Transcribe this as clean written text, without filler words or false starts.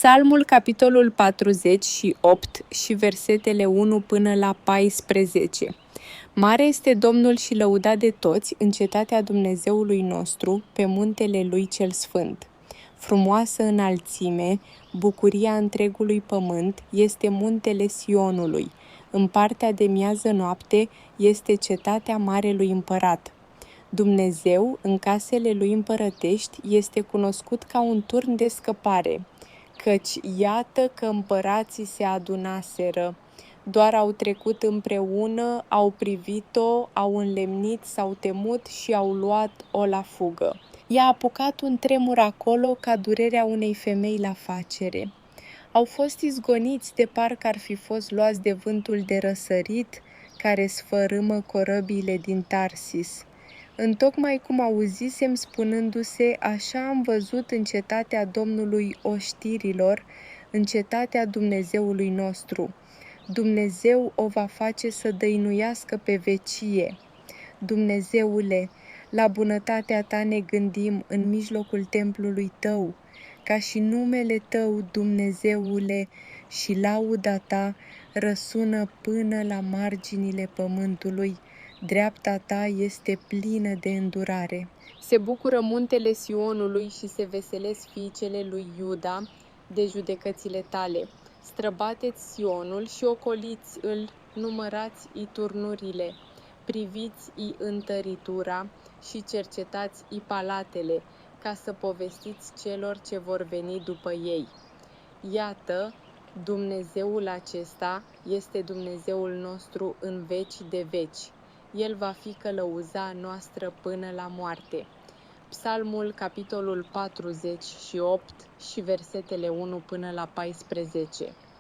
Psalmul, capitolul 48 și versetele 1 până la 14. Mare este Domnul și lăudat de toți în cetatea Dumnezeului nostru, pe muntele Lui cel Sfânt. Frumoasă înălțime, bucuria întregului pământ este muntele Sionului. În partea de miază noapte este cetatea Marelui Împărat. Dumnezeu, în casele Lui împărătești, este cunoscut ca un turn de scăpare, căci iată că împărații se adunaseră, doar au trecut împreună, au privit-o, au înlemnit, s-au temut și au luat-o la fugă. I-a apucat un tremur acolo ca durerea unei femei la facere. Au fost izgoniți de parcă ar fi fost luați de vântul de răsărit care sfărâmă corăbiile din Tarsis. Întocmai cum auzisem spunându-se, așa am văzut în cetatea Domnului oștirilor, în cetatea Dumnezeului nostru. Dumnezeu o va face să dăinuiască pe vecie. Dumnezeule, la bunătatea ta ne gândim în mijlocul templului tău, ca și numele tău, Dumnezeule, și lauda ta răsună până la marginile pământului. Dreapta ta este plină de îndurare. Se bucură muntele Sionului și se veselesc fiicele lui Iuda de judecățile tale. Străbateți Sionul și ocoliți-l, numărați-i turnurile, priviți-i întăritura și cercetați-i palatele, ca să povestiți celor ce vor veni după ei. Iată, Dumnezeul acesta este Dumnezeul nostru în veci de veci. El va fi călăuza noastră până la moarte. Psalmul, capitolul 48 și versetele 1 până la 14.